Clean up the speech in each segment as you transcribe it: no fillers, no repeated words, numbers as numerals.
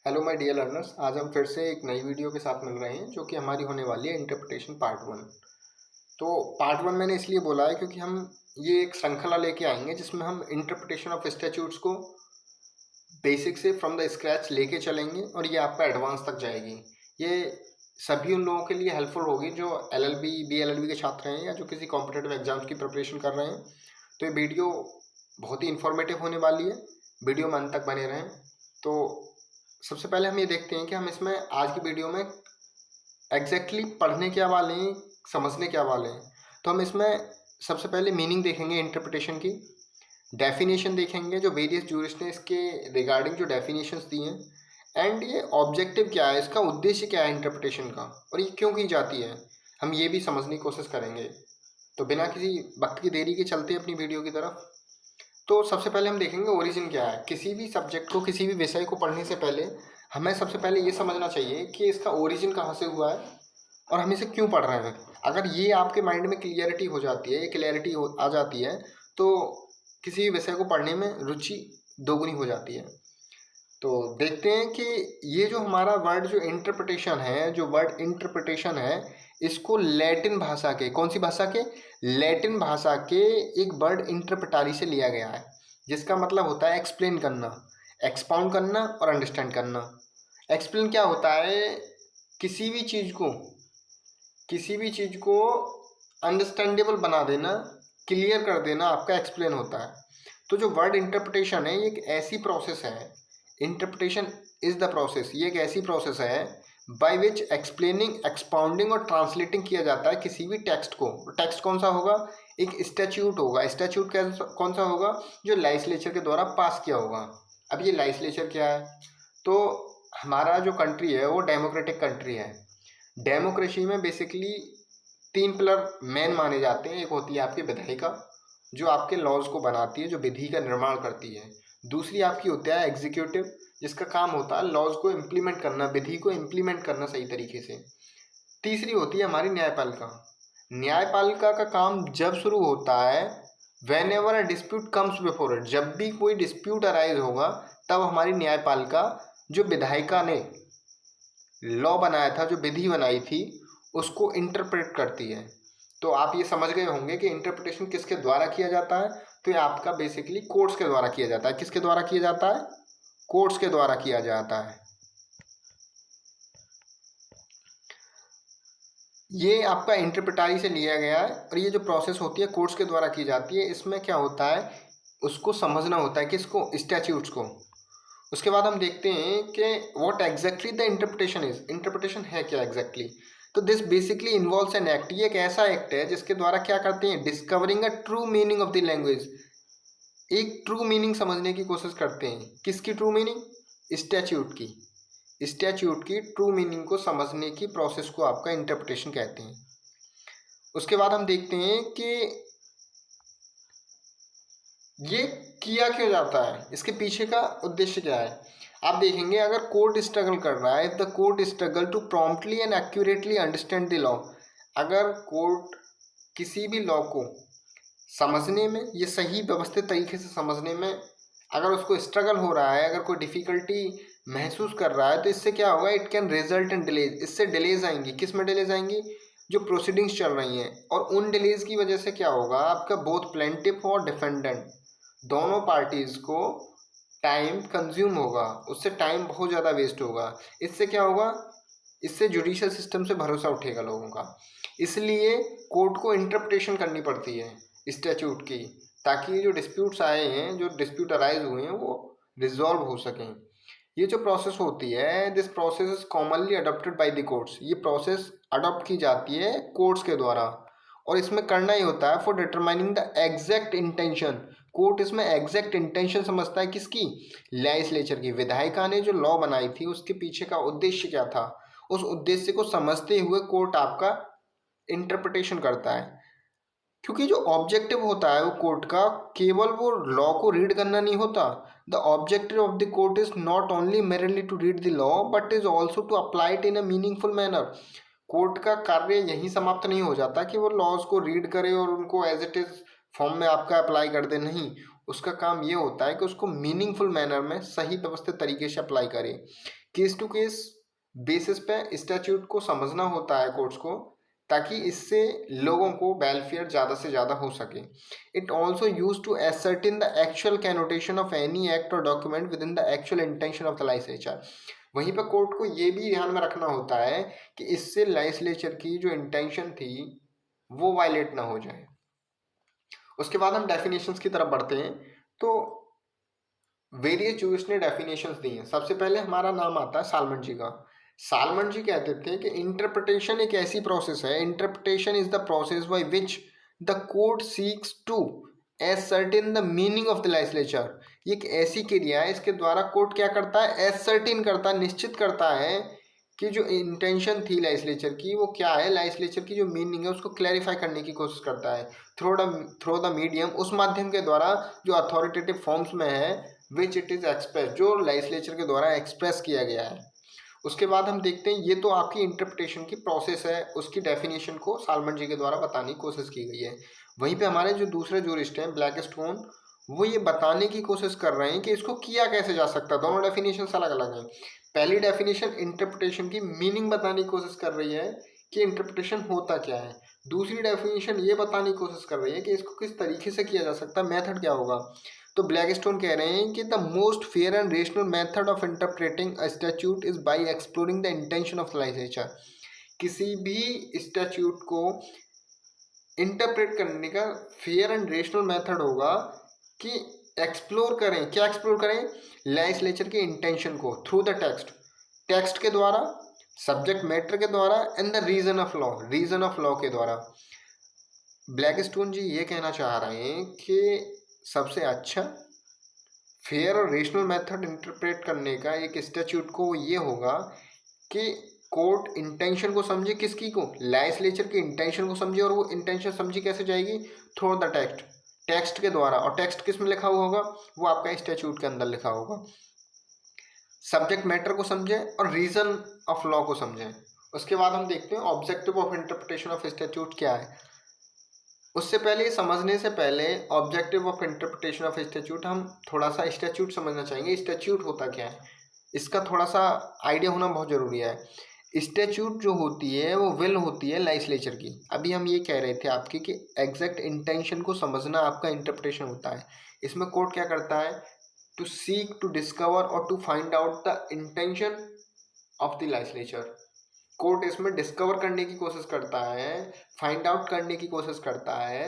Hello my dear learners, आज हम फिर से एक नई वीडियो के साथ मिल रहे हैं जो कि हमारी होने वाली है इंटरप्रिटेशन पार्ट वन। तो पार्ट वन मैंने इसलिए बोला है क्योंकि हम ये एक श्रृंखला लेके आएंगे जिसमें हम इंटरप्रिटेशन ऑफ स्टैट्यूट्स को बेसिक से फ्रॉम द स्क्रैच लेके चलेंगे और ये आपका एडवांस तक जाएगी। ये सभी उन लोगों के लिए हेल्पफुल होगी जो LLB BLLB के छात्र हैं या जो किसी कॉम्पिटेटिव एग्जाम्स की प्रिपरेशन कर रहे हैं। तो ये वीडियो बहुत ही इंफॉर्मेटिव होने वाली है, वीडियो में अंत तक बने रहें। तो सबसे पहले हम ये देखते हैं कि हम इसमें आज की वीडियो में एग्जैक्टली पढ़ने क्या वाले हैं, समझने क्या वाले हैं। तो हम इसमें सबसे पहले मीनिंग देखेंगे इंटरप्रिटेशन की, डेफिनेशन देखेंगे जो वेरियस जूरिस्ट ने इसके रिगार्डिंग जो डेफिनेशंस दी हैं, एंड ये ऑब्जेक्टिव क्या है, इसका उद्देश्य क्या है इंटरप्रिटेशन का और ये क्यों की जाती है, हम ये भी समझने की कोशिश करेंगे। तो बिना किसी वक्त की देरी के चलते हैं अपनी वीडियो की तरफ। तो सबसे पहले हम देखेंगे ओरिजिन क्या है। किसी भी सब्जेक्ट को, किसी भी विषय को पढ़ने से पहले हमें सबसे पहले ये समझना चाहिए कि इसका ओरिजिन कहाँ से हुआ है और हम इसे क्यों पढ़ रहे हैं। अगर ये आपके माइंड में क्लियरिटी हो जाती है, ये क्लियरिटी आ जाती है, तो किसी भी विषय को पढ़ने में रुचि दोगुनी हो जाती है। तो देखते हैं कि ये जो हमारा वर्ड जो इंटरप्रिटेशन है, जो वर्ड इंटरप्रिटेशन है, इसको लैटिन भाषा के, कौन सी भाषा के, लैटिन भाषा के एक वर्ड इंटरप्रिटारी से लिया गया है, जिसका मतलब होता है एक्सप्लेन करना, एक्सपाउंड करना और अंडरस्टैंड करना। एक्सप्लेन क्या होता है, किसी भी चीज़ को अंडरस्टैंडेबल बना देना, क्लियर कर देना, आपका एक्सप्लेन होता है। तो जो वर्ड इंटरप्रिटेशन है ये एक ऐसी प्रोसेस है, इंटरप्रिटेशन इज द प्रोसेस, ये एक ऐसी प्रोसेस है बाय विच एक्सप्लेनिंग, एक्सपाउंडिंग और ट्रांसलेटिंग किया जाता है किसी भी टेक्स्ट को। टेक्स्ट कौन सा होगा, एक स्टैच्यूट होगा। स्टैच्यूट कौन सा होगा, जो लेजिस्लेचर के द्वारा पास किया होगा। अब ये लेजिस्लेचर क्या है, तो हमारा जो कंट्री है वो डेमोक्रेटिक कंट्री है। डेमोक्रेसी में बेसिकली 3 पिलर मेन माने जाते हैं। एक होती है आपकी विधायिका, जो आपके लॉज को बनाती है, जो विधि का निर्माण करती है। दूसरी आपकी होता है एग्जीक्यूटिव, जिसका काम होता है लॉज को इम्प्लीमेंट करना, विधि को इम्प्लीमेंट करना सही तरीके से। तीसरी होती है हमारी न्यायपालिका। न्यायपालिका का काम जब शुरू होता है, when ever a dispute comes before it, जब भी कोई डिस्प्यूट अराइज होगा तब हमारी न्यायपालिका, जो विधायिका ने लॉ बनाया था, जो विधि बनाई थी, उसको इंटरप्रेट करती है। तो आप ये समझ गए होंगे कि इंटरप्रिटेशन किसके द्वारा किया जाता है। तो ये आपका बेसिकली कोर्ट्स के द्वारा किया जाता है। किसके द्वारा किया जाता है, कोर्ट्स के द्वारा किया जाता है। ये आपका इंटरप्रिटारी से लिया गया है और ये जो प्रोसेस होती है कोर्ट्स के द्वारा की जाती है। इसमें क्या होता है, उसको समझना होता है, किसको, स्टैट्यूट्स को। उसके बाद हम देखते हैं कि what exactly the interpretation is, interpretation है क्या एग्जैक्टली। तो this basically involves an act, ये एक ऐसा एक्ट है जिसके द्वारा क्या करते हैं, discovering a true meaning of the language, एक ट्रू मीनिंग समझने की कोशिश करते हैं। किसकी ट्रू मीनिंग, स्टैच्यूट की। स्टैच्यूट की ट्रू मीनिंग को समझने की प्रोसेस को आपका इंटरप्रिटेशन कहते हैं। उसके बाद हम देखते हैं कि ये किया क्यों जाता है, इसके पीछे का उद्देश्य क्या है। आप देखेंगे अगर कोर्ट स्ट्रगल कर रहा है, if the court struggle to promptly and accurately understand the law, अगर कोर्ट किसी भी लॉ को समझने में, ये सही व्यवस्थित तरीके से समझने में अगर उसको स्ट्रगल हो रहा है, अगर कोई डिफ़िकल्टी महसूस कर रहा है, तो इससे क्या होगा, it can result in delays, इससे डिलेज आएंगी। किस में डिलेज आएंगी, जो प्रोसीडिंग्स चल रही हैं। और उन डिलेज की वजह से क्या होगा, आपका बोथ प्लेंटिफ और डिफेंडेंट दोनों पार्टीज़ को टाइम कंज्यूम होगा, उससे टाइम बहुत ज़्यादा वेस्ट होगा। इससे क्या होगा, इससे जुडिशियल सिस्टम से भरोसा उठेगा लोगों का। इसलिए कोर्ट को इंटरप्रिटेशन करनी पड़ती है स्टैच्यूट की, ताकि जो डिस्प्यूट्स आए हैं, जो डिस्प्यूट अराइज हुए हैं, वो रिजॉल्व हो सकें। ये जो प्रोसेस होती है, this process is commonly adopted by the courts, ये प्रोसेस अडॉप्ट की जाती है कोर्ट्स के द्वारा। और इसमें करना ही होता है for determining the exact intention. Court इसमें एग्जैक्ट इंटेंशन समझता है, किसकी, लेजिस्लेचर की। विधायिका ने जो लॉ बनाई थी उसके पीछे का उद्देश्य क्या था, उस उद्देश्य को समझते हुए कोर्ट आपका इंटरप्रिटेशन करता है। क्योंकि जो ऑब्जेक्टिव होता है वो कोर्ट का, केवल वो लॉ को रीड करना नहीं होता। The objective of the court is not only merely to read the law but is also to apply it in a meaningful manner. Court का कार्य यहीं समाप्त नहीं हो जाता कि वो लॉज को रीड करे और उनको एज इट इज फॉर्म में आपका अप्लाई कर दे, नहीं। उसका काम ये होता है कि उसको मीनिंगफुल मैनर में सही व्यवस्थित तरीके से अप्लाई करे। केस टू केस बेसिस पे स्टैट्यूट को समझना होता है कोर्ट्स को, ताकि इससे लोगों को वेलफेयर ज़्यादा से ज़्यादा हो सके। It also use to ascertain the actual connotation of any act or document within the actual intention of the legislature. वहीं पर कोर्ट को ये भी ध्यान में रखना होता है कि इससे लेजिस्लेचर की जो इंटेंशन थी वो वायलेट ना हो जाए। उसके बाद हम डेफिनेशंस की तरफ बढ़ते हैं। तो वेरियस जूरिस्ट ने डेफिनेशंस दी हैं। सबसे पहले हमारा नाम आता है सालमन जी का। सालमन जी कहते थे कि इंटरप्रिटेशन एक ऐसी प्रोसेस है, interpretation is the process by which the court seeks to ascertain the meaning of the legislature. ये एक ऐसी क्रिया है, इसके द्वारा कोर्ट क्या करता है, एसर्टेन करता है, निश्चित करता है कि जो इंटेंशन थी लेजिस्लेचर की वो क्या है, लेजिस्लेचर की जो मीनिंग है उसको क्लैरिफाई करने की कोशिश करता है थ्रू द मीडियम, उस माध्यम के द्वारा जो अथॉरिटेटिव फॉर्म्स में है, विच इट इज़ एक्सप्रेस, जो लेजिस्लेचर के द्वारा एक्सप्रेस किया गया है। उसके बाद हम देखते हैं, ये तो आपकी इंटरप्रिटेशन की प्रोसेस है, उसकी डेफिनेशन को सालमन जी के द्वारा बताने की कोशिश की गई है। वहीं पे हमारे जो दूसरे जूरिस्ट हैं ब्लैकस्टोन, वो ये बताने की कोशिश कर रहे हैं कि इसको किया कैसे जा सकता है। दोनों डेफिनेशन अलग अलग हैं। पहली डेफिनेशन इंटरप्रिटेशन की मीनिंग बताने की कोशिश कर रही है कि इंटरप्रिटेशन होता क्या है। दूसरी डेफिनेशन ये बताने की कोशिश कर रही है कि इसको किस तरीके से किया जा सकता है, मेथड क्या होगा। तो ब्लैकस्टोन कह रहे हैं कि the most fair and rational method of interpreting a statute is by exploring the intention of legislature. किसी भी स्टैट्यूट को इंटरप्रेट करने का फेयर एंड रेशनल मेथड होगा कि एक्सप्लोर करें। क्या एक्सप्लोर करें, लेजिस्लेचर के इंटेंशन को थ्रू द टेक्स्ट के द्वारा, सब्जेक्ट मैटर के द्वारा and the reason of law के द्वारा। ब्लैकस्टोन जी ये कहना चाह रहे हैं कि सबसे अच्छा फेयर और रेशनल मेथड इंटरप्रेट करने का एक स्टैट्यूट को ये होगा कि कोर्ट इंटेंशन को समझे, किसकी को, लेजिस्लेचर के इंटेंशन को समझे। और वो इंटेंशन समझी कैसे जाएगी, थ्रू द टेक्स्ट के द्वारा। और टेक्स्ट किस में लिखा हुआ होगा, वो आपका स्टैट्यूट के अंदर लिखा होगा। सब्जेक्ट मैटर को समझें और रीजन ऑफ लॉ को समझें। उसके बाद हम देखते हैं objective of interpretation of statute क्या है। उससे पहले समझने से पहले objective of interpretation of statute, हम थोड़ा सा स्टैट्यूट समझना चाहेंगे। स्टैट्यूट होता क्या है, इसका थोड़ा सा आइडिया होना बहुत ज़रूरी है। स्टैट्यूट जो होती है वो विल होती है लेजिस्लेचर की। अभी हम ये कह रहे थे आपके कि एग्जैक्ट इंटेंशन को समझना आपका इंटरप्रिटेशन होता है। इसमें कोर्ट क्या करता है, टू सीक, टू डिस्कवर और to find out the intention of the legislature. Court इसमें डिस्कवर करने की कोशिश करता है, फाइंड आउट करने की कोशिश करता है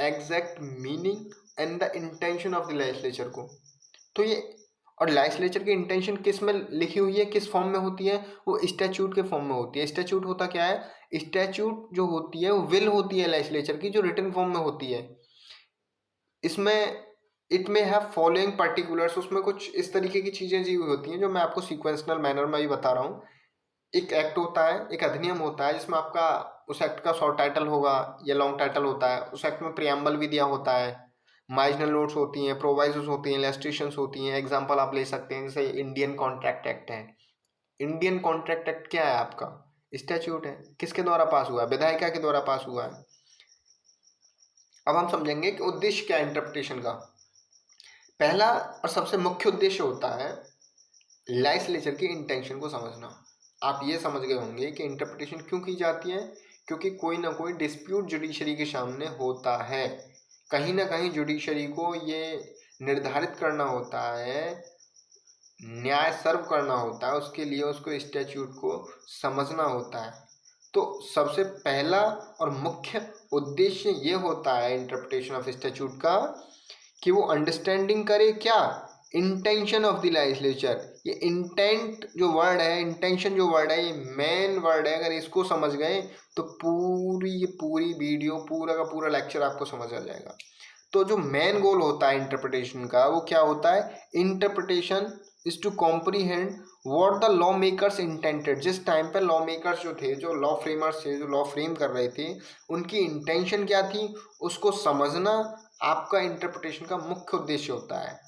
exact meaning and the intention of the legislature को। तो ये, और लेजिस्लेचर की इंटेंशन किस में लिखी हुई है, किस फॉर्म में होती है, वो स्टैट्यूट के फॉर्म में होती है। स्टैट्यूट होता क्या है, स्टैट्यूट जो होती है वो विल होती है लेजिस्लेचर की, जो रिटन फॉर्म में होती है। इसमें इट में हैव फॉलोइंग पर्टिकुलर्स, उसमें कुछ इस तरीके की चीज़ें दी हुई होती हैं जो मैं आपको सीक्वेंशनल मैनर में ही बता रहा हूँ। एक एक्ट होता है, एक अधिनियम होता है, जिसमें आपका उस एक्ट का शॉर्ट टाइटल होगा या लॉन्ग टाइटल होता है। उस एक्ट में प्रियम्बल भी दिया होता है, मार्जिनल नोट्स होती हैं, प्रोवाइजोस होती हैं, इलस्ट्रेशंस होती हैं। एग्जांपल आप ले सकते हैं, जैसे इंडियन कॉन्ट्रैक्ट एक्ट है। इंडियन कॉन्ट्रैक्ट एक्ट क्या है, आपका स्टैट्यूट है। किसके द्वारा पास हुआ है, विधायिका के द्वारा पास हुआ है। अब हम समझेंगे कि उद्देश्य क्या है इंटरप्रिटेशन का। पहला और सबसे मुख्य उद्देश्य होता है लेजिस्लेचर की इंटेंशन को समझना। आप ये समझ गए होंगे कि इंटरप्रिटेशन क्यों की जाती है, क्योंकि कोई ना कोई डिस्प्यूट जुडिशरी के सामने होता है। कहीं ना कहीं जुडिशरी को ये निर्धारित करना होता है, न्याय सर्व करना होता है, उसके लिए उसको स्टैट्यूट को समझना होता है। तो सबसे पहला और मुख्य उद्देश्य ये होता है इंटरप्रिटेशन ऑफ स्टैट्यूट का, कि वो अंडरस्टैंडिंग करे क्या, इंटेंशन ऑफ द लेजिस्लेचर। ये इंटेंट जो वर्ड है, इंटेंशन जो वर्ड है, ये मेन वर्ड है। अगर इसको समझ गए तो ये पूरी वीडियो, पूरा का पूरा लेक्चर आपको समझ आ जाएगा। तो जो मेन गोल होता है इंटरप्रिटेशन का, वो क्या होता है, interpretation is to comprehend what the law makers intended. जिस टाइम पे लॉ मेकर्स जो थे, जो लॉ फ्रेमर्स थे, जो लॉ फ्रेम कर रहे थे, उनकी इंटेंशन क्या थी, उसको समझना आपका इंटरप्रिटेशन का मुख्य उद्देश्य होता है।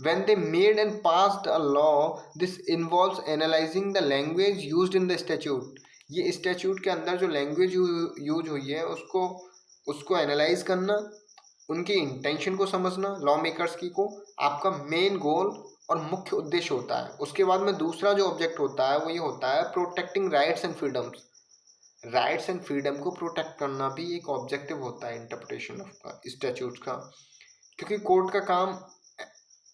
When they made and passed a law, this involves analyzing the language used in the statute। ये स्टैट्यूट के अंदर जो लैंग्वेज यूज हुई है उसको एनालाइज करना, उनकी इंटेंशन को समझना, लॉ मेकर्स की को आपका मेन गोल और मुख्य उद्देश्य होता है। उसके बाद में दूसरा जो ऑब्जेक्ट होता है वो ये होता है protecting rights and freedoms. Rights and freedom को प्रोटेक्ट करना भी एक ऑब्जेक्टिव होता है इंटरप्रिटेशन ऑफ स्टैट्यूट का, क्योंकि कोर्ट का काम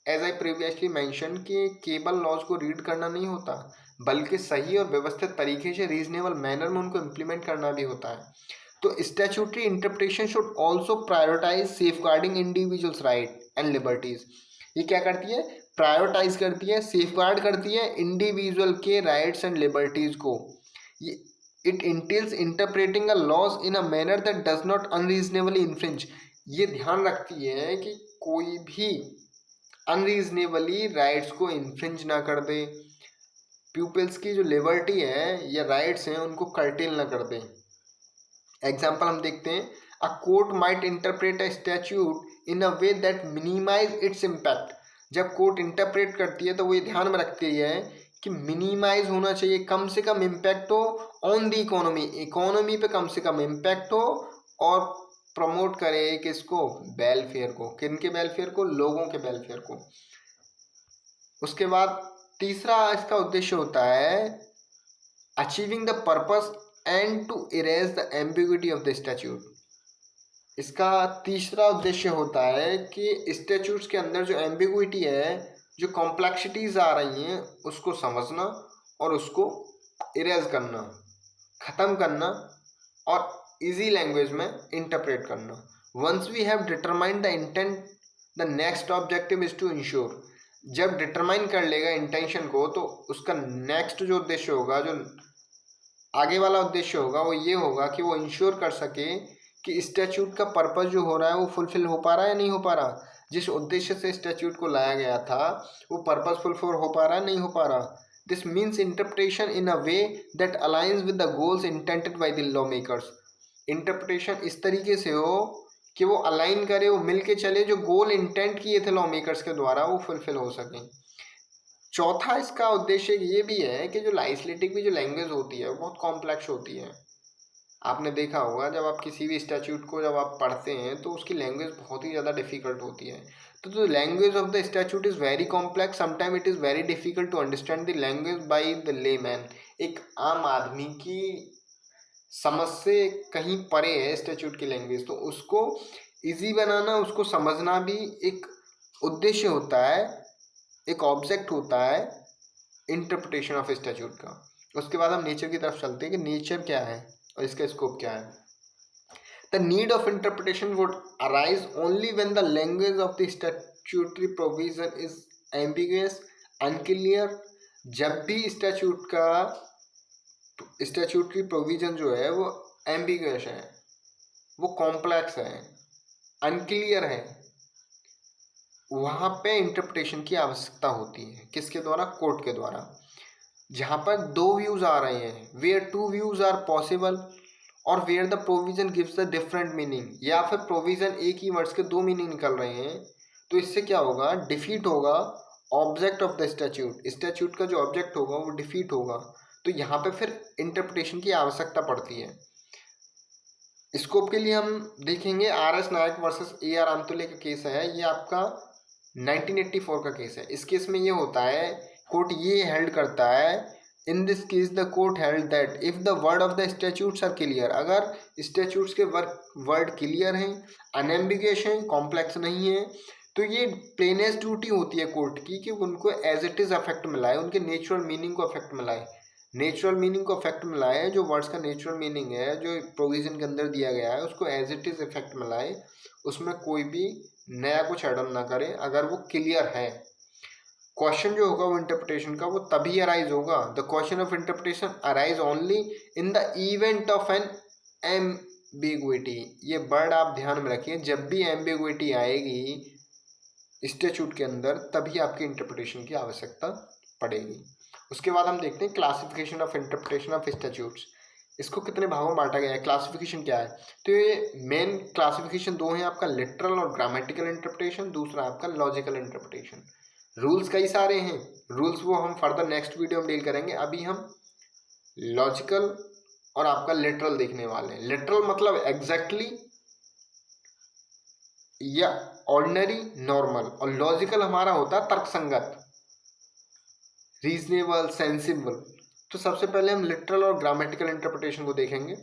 एज आई प्रीवियसली मेंशन कि केवल लॉज को रीड करना नहीं होता, बल्कि सही और व्यवस्थित तरीके से रीजनेबल मैनर में उनको इम्प्लीमेंट करना भी होता है। तो statutory interpretation should also prioritise safeguarding individuals right and liberties. ये क्या करती है? प्रायोरिटाइज करती है, सेफगार्ड करती है इंडिविजुअल के राइट्स एंड लिबर्टीज को। ये it entails interpreting a laws in a manner that does not unreasonably infringe. ये ध्यान रखती है कि कोई भी अनरीजनेबली राइट्स को इन्फ्रिंज ना कर दे, पीपल्स की जो लिबर्टी है या राइट्स हैं उनको कर्टेल ना कर दे। एग्जाम्पल हम देखते हैं, a court might interpret a statute in a way that minimise its impact. जब कोर्ट इंटरप्रेट करती है तो वो ये ध्यान में रखती है कि मिनिमाइज होना चाहिए, कम से कम इम्पैक्ट हो ऑन द इकोनॉमी, इकोनॉमी पे कम से कम इम्पैक्ट हो, और प्रमोट करे किसको? वेलफेयर को। किन के वेलफेयर को? लोगों के वेलफेयर को। उसके बाद तीसरा इसका उद्देश्य होता है achieving the purpose and to erase the ambiguity of the statute. इसका तीसरा उद्देश्य होता है कि स्टैट्यूट्स के अंदर जो एम्बिग्युइटी है, जो कॉम्प्लेक्सिटीज आ रही हैं, उसको समझना और उसको इरेज करना, ख़त्म करना और इजी लैंग्वेज में इंटरप्रेट करना। Once we have determined the intent, the next objective is to ensure. जब डिटरमाइन कर लेगा इंटेंशन को, तो उसका नेक्स्ट जो उद्देश्य होगा, जो आगे वाला उद्देश्य होगा, वो ये होगा कि वो इंश्योर कर सके कि स्टैट्यूट का पर्पस जो हो रहा है वो फुलफिल हो पा रहा है या नहीं हो पा रहा। जिस उद्देश्य से स्टैट्यूट को लाया गया था वो पर्पस फुलफिल हो पा रहा है, नहीं हो पा रहा। This means interpretation in a way that aligns with the goals intended by the law makers. Interpretation इस तरीके से हो कि वो अलाइन करे, वो मिल के चले, जो गोल इंटेंट किए थे लॉ मेकर्स के द्वारा वो फुलफिल हो सकें। चौथा इसका उद्देश्य ये भी है कि जो लेजिस्लेटिव की जो लैंग्वेज होती है वो बहुत कॉम्प्लेक्स होती है। आपने देखा होगा जब आप किसी भी स्टैट्यूट को जब आप पढ़ते हैं तो उसकी लैंग्वेज बहुत ही ज़्यादा डिफिकल्ट होती है। तो language of the statute is very complex, sometime it is very difficult to understand the language by the layman. एक आम आदमी की समझ से कहीं परे है स्टैट्यूट की लैंग्वेज, तो उसको इजी बनाना, उसको समझना भी एक उद्देश्य होता है, एक ऑब्जेक्ट होता है इंटरप्रिटेशन ऑफ स्टैट्यूट का। उसके बाद हम नेचर की तरफ चलते हैं कि नेचर क्या है और इसका स्कोप क्या है। The need of interpretation would arise only when the language of the statutory provision is ambiguous, unclear. जब भी स्टैट्यूटरी प्रोविजन जो है वो एम्बिगुअस है, वो कॉम्प्लेक्स है, अनक्लियर है, वहाँ पे इंटरप्रिटेशन की आवश्यकता होती है। किसके द्वारा? कोर्ट के द्वारा। जहाँ पर दो व्यूज आ रहे हैं, where two views are possible, और where the provision gives the different meaning, या फिर प्रोविजन एक ही वर्ड्स के दो मीनिंग निकल रहे हैं, तो इससे क्या होगा? डिफीट होगा object of the statute. Statute का जो ऑब्जेक्ट होगा वो डिफीट होगा। तो यहाँ पे फिर इंटरप्रिटेशन की आवश्यकता पड़ती है। स्कोप के लिए हम देखेंगे RS नायक वर्सेस AR आमतुल्य का केस है। ये आपका 1984 का केस है। इस केस में ये होता है, कोर्ट ये हेल्ड करता है, in this case the court held that if the word of the statutes are clear, अगर स्टैट्यूट्स के वर्ड क्लियर हैं, अनएम्बिगुअस हैं, कॉम्प्लेक्स नहीं है, तो ये प्लेनेस्ट ड्यूटी होती है कोर्ट की कि उनको एज इट इज अफेक्ट में लाए, उनके नेचुरल मीनिंग को अफेक्ट में लाए। नेचुरल मीनिंग को अफेक्ट में लाए, जो वर्ड्स का नेचुरल मीनिंग है, जो प्रोविजन के अंदर दिया गया है, उसको एज इट इज इफेक्ट में लाए, उसमें कोई भी नया कुछ ऐड ऑन ना करे, अगर वो क्लियर है। क्वेश्चन जो होगा वो इंटरप्रिटेशन का, वो तभी अराइज होगा। The question of interpretation arise only in the event of an ambiguity. ये वर्ड आप ध्यान में रखिए, जब भी एम्बिग्विटी आएगी स्टैट्यूट के अंदर, तभी आपकी इंटरप्रिटेशन की आवश्यकता पड़ेगी। उसके बाद हम देखते हैं classification of interpretation of statutes. इसको कितने भागों में बांटा गया है, क्लासिफिकेशन क्या है? तो ये मेन क्लासिफिकेशन दो हैं आपका, लिटरल और ग्रामेटिकल इंटरप्रिटेशन, दूसरा आपका लॉजिकल इंटरप्रिटेशन। रूल्स कई सारे हैं, रूल्स वो हम फर्दर नेक्स्ट वीडियो में डील करेंगे। अभी हम लॉजिकल और आपका लिटरल देखने वाले हैं। लिटरल मतलब एग्जैक्टली या ऑर्डिनरी, नॉर्मल, और लॉजिकल हमारा होता है तर्कसंगत, रीजनेबल, सेंसिबल। तो सबसे पहले हम लिटरल और ग्रामेटिकल इंटरप्रिटेशन को देखेंगे।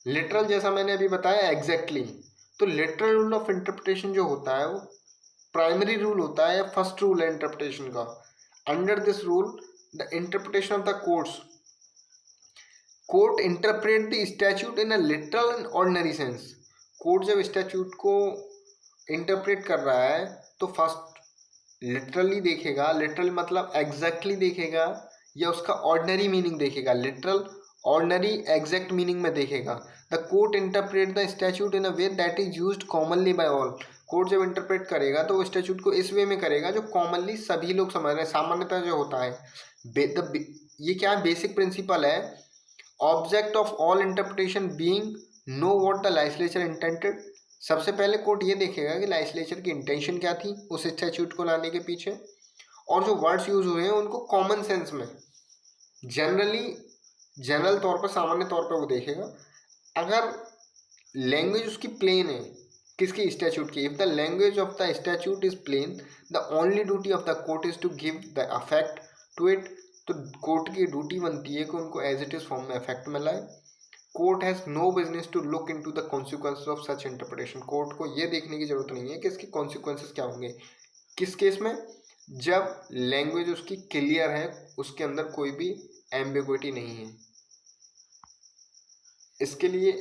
लिटरल जैसा मैंने अभी बताया एग्जैक्टली तो लिटरल रूल ऑफ इंटरप्रिटेशन जो होता है वो प्राइमरी रूल होता है या फर्स्ट रूल है इंटरप्रिटेशन का। Under this rule the interpretation of the court interpret the statute in a literal and ordinary sense. Court जब स्टैच्यूट को इंटरप्रेट कर रहा है तो फर्स्ट लिटरली देखेगा, लिटरल मतलब एग्जैक्टली देखेगा, या उसका ऑर्डिनरी मीनिंग देखेगा। लिटरल, ऑर्डिनरी, एग्जैक्ट मीनिंग में देखेगा। The court interpret the statute in a way that is used commonly by all. Court जब इंटरप्रेट करेगा तो वो स्टैच्यूट को इस वे में करेगा जो कॉमनली सभी लोग समझ रहे हैं, सामान्यतः जो होता है। ये क्या है, बेसिक प्रिंसिपल है। Object of all interpretation being know what the legislature intended. सबसे पहले कोर्ट ये देखेगा कि लेजिस्लेचर की इंटेंशन क्या थी उस स्टैच्यूट को लाने के पीछे, और जो वर्ड्स यूज हुए हैं उनको कॉमन सेंस में, जनरल तौर पर, सामान्य तौर पर वो देखेगा। अगर लैंग्वेज उसकी प्लेन है, किसकी, स्टैच्यूट की, if the language of the statute is plain the only duty of the court is to give the effect to it. तो कोर्ट की ड्यूटी बनती है कि उनको एज इट इज फॉर्म में इफेक्ट में लाए। Court has no business to look into the consequences of such interpretation. Court को ये देखने की जरूरत नहीं है कि इसके कॉन्सिक्वेंसेस क्या होंगे। किस केस में, जब लैंग्वेज उसकी क्लियर है, उसके अंदर कोई भी एम्बिग्विटी नहीं है। इसके लिए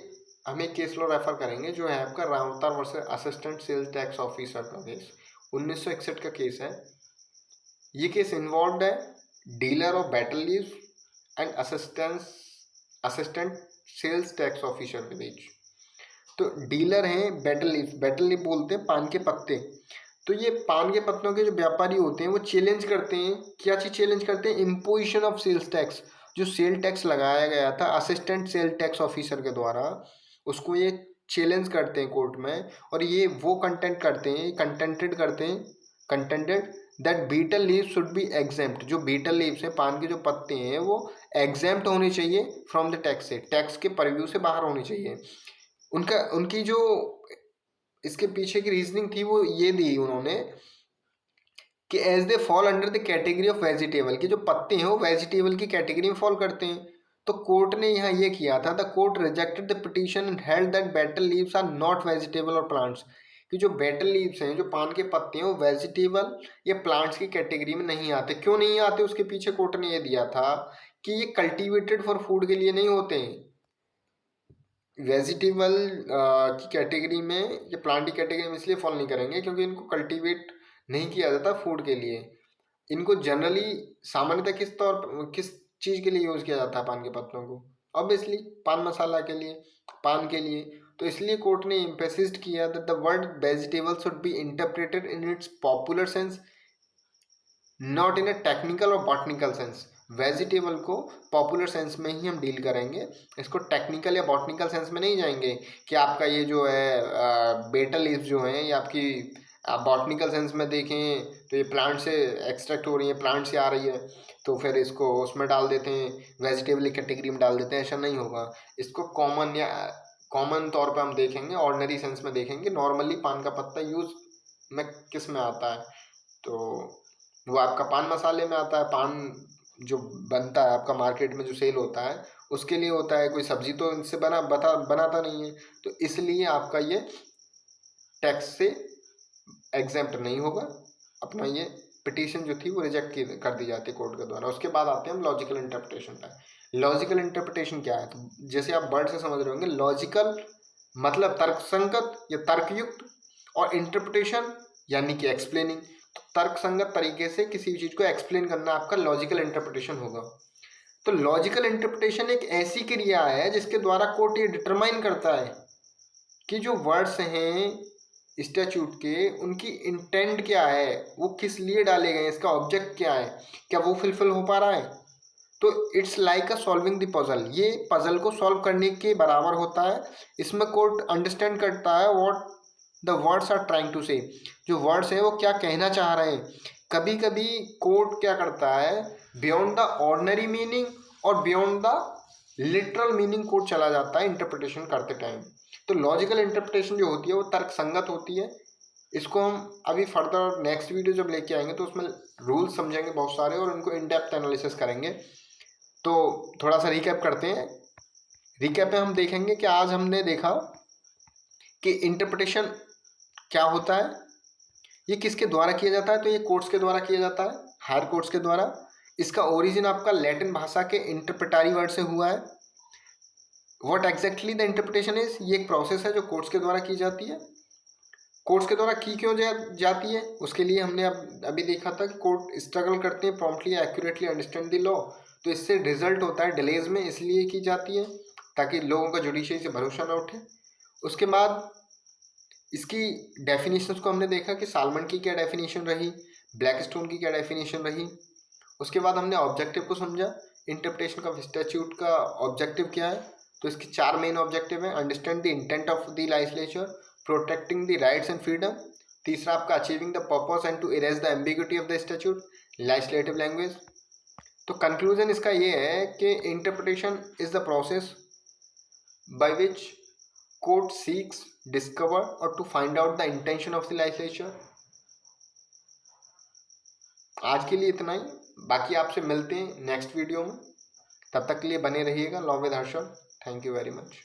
हम एक केस लॉ रेफर करेंगे जो है आपका राउतार versus assistant sales tax officer का केस, 1961 का केस है। ये केस इन्वॉल्व है dealer of betel leaves and assistant sales tax officer के बीच। तो डीलर हैं बैटल लीफ बोलते हैं पान के पत्ते। तो ये पान के पत्तों के जो व्यापारी होते हैं वो चैलेंज करते हैं, क्या चीज़ चैलेंज करते हैं, इम्पोजिशन ऑफ सेल्स टैक्स। जो सेल टैक्स लगाया गया था असिस्टेंट सेल टैक्स ऑफिसर के द्वारा, उसको ये चैलेंज करते हैं कोर्ट में। और ये वो contended that betel leaves should be exempt. जो बीटल लीव्स हैं, पान के जो पत्ते हैं, वो एग्जेम्प्ट होने चाहिए फ्रॉम द टैक्स से, टैक्स के परव्यू से बाहर होने चाहिए। उनकी जो इसके पीछे की रीजनिंग थी वो ये दी उन्होंने कि as they fall under the category of vegetable, कि जो पत्ते हैं वो वेजिटेबल की कैटेगरी में फॉल करते हैं। तो कोर्ट ने यहाँ ये किया था, the court rejected the petition and held that betel leaves are not vegetable और प्लांट्स। कि जो बेटल लीव्स हैं, जो पान के पत्ते हैं, वो वेजिटेबल या प्लांट्स की कैटेगरी में नहीं आते। क्यों नहीं आते, उसके पीछे कोर्ट ने ये दिया था कि ये कल्टीवेटेड फॉर फूड के लिए नहीं होते हैं। वेजिटेबल की कैटेगरी में या प्लांट की कैटेगरी में इसलिए फॉल नहीं करेंगे क्योंकि इनको कल्टीवेट नहीं किया जाता फूड के लिए। इनको जनरली सामान्यतः किस चीज़ के लिए यूज़ किया जाता है पान के पत्तों को, ऑब्वियसली पान मसाला के लिए, पान के लिए। तो इसलिए कोर्ट ने एम्फेसिस्ड किया that the word vegetable should be interpreted in its popular sense, not in a technical और बॉटनिकल सेंस। वेजिटेबल को पॉपुलर सेंस में ही हम डील करेंगे, इसको टेक्निकल या बॉटनिकल सेंस में नहीं जाएंगे कि आपका ये जो है बेटल लीव्स जो हैं ये आपकी बॉटनिकल सेंस में देखें तो ये प्लांट से एक्सट्रैक्ट हो रही है, प्लांट से आ रही है, तो फिर इसको उसमें डाल देते हैं, वेजिटेबल कैटेगरी में डाल देते हैं। ऐसा नहीं होगा। इसको कॉमन तौर पे हम देखेंगे, ऑर्डिनरी सेंस में देखेंगे। नॉर्मली पान का पत्ता यूज में किस में आता है, तो वो आपका पान मसाले में आता है। पान जो बनता है आपका मार्केट में जो सेल होता है उसके लिए होता है, कोई सब्जी तो इनसे बनाता नहीं है। तो इसलिए आपका ये टैक्स से एग्जेम्प्ट नहीं होगा। अपना ये पिटीशन जो थी वो रिजेक्ट कर दी जाती है कोर्ट के द्वारा। उसके बाद आते हैं हम लॉजिकल इंटरप्रिटेशन पर। लॉजिकल इंटरप्रिटेशन क्या है, तो जैसे आप वर्ड से समझ रहे होंगे, लॉजिकल मतलब तर्कसंगत या तर्कयुक्त, और इंटरप्रिटेशन यानी कि एक्सप्लेनिंग। तो तर्कसंगत तरीके से किसी भी चीज़ को एक्सप्लेन करना आपका लॉजिकल इंटरप्रिटेशन होगा। तो लॉजिकल इंटरप्रिटेशन एक ऐसी क्रिया है जिसके द्वारा कोर्ट ये डिटरमाइन करता है कि जो वर्ड्स हैं स्टैच्यूट के, उनकी इंटेंट क्या है, वो किस लिए डाले गए हैं, इसका ऑब्जेक्ट क्या है, क्या वो फुलफिल हो पा रहा है। तो it's like a solving the puzzle, ये पजल को सॉल्व करने के बराबर होता है। इसमें कोर्ट अंडरस्टैंड करता है what the words are trying to say, जो वर्ड्स हैं वो क्या कहना चाह रहे हैं। कभी कभी कोर्ट क्या करता है, बियॉन्ड द ऑर्डिनरी मीनिंग और beyond the literal meaning court चला जाता है इंटरप्रिटेशन करते टाइम। तो लॉजिकल इंटरप्रिटेशन जो होती है वो तर्क संगत होती है। इसको हम अभी फर्दर नेक्स्ट वीडियो जब लेके आएंगे तो उसमें रूल्स समझेंगे बहुत सारे और उनको इन डेप्थ एनालिसिस करेंगे। तो थोड़ा सा रिकैप करते हैं। रिकैप में हम देखेंगे कि आज हमने देखा कि इंटरप्रिटेशन क्या होता है, ये किसके द्वारा किया जाता है, तो ये कोर्ट्स के द्वारा किया जाता है, हायर कोर्ट्स के द्वारा। इसका ओरिजिन आपका लैटिन भाषा के इंटरप्रेटारी वर्ड से हुआ है। What exactly the interpretation is, ये एक प्रोसेस है जो कोर्ट्स के द्वारा की जाती है। कोर्ट्स के द्वारा की क्यों जाती है, उसके लिए हमने अभी देखा था कि कोर्ट स्ट्रगल करते हैं promptly accurately understand the law, तो इससे रिजल्ट होता है डिलेज में, इसलिए की जाती है ताकि लोगों का जुडिशरी से भरोसा ना उठे। उसके बाद इसकी डेफिनेशंस को हमने देखा कि सालमन की क्या डेफिनेशन रही, ब्लैकस्टोन की क्या डेफिनेशन रही। उसके बाद हमने ऑब्जेक्टिव को समझा, इंटरप्रिटेशन ऑफ स्टैट्यूट का ऑब्जेक्टिव क्या है, तो इसके 4 मेन ऑब्जेक्टिव हैं। Understand the intent of the legislature, protecting the rights and freedom, तीसरा आपका achieving the purpose and to erase the ambiguity of the statute, legislative language. तो कंक्लूजन इसका ये है कि interpretation is the process by which court seeks, discover और to find out the intention of the legislature. आज के लिए इतना ही, बाकी आपसे मिलते हैं नेक्स्ट वीडियो में। तब तक के लिए बने रहिएगा law with Harshal. Thank you very much.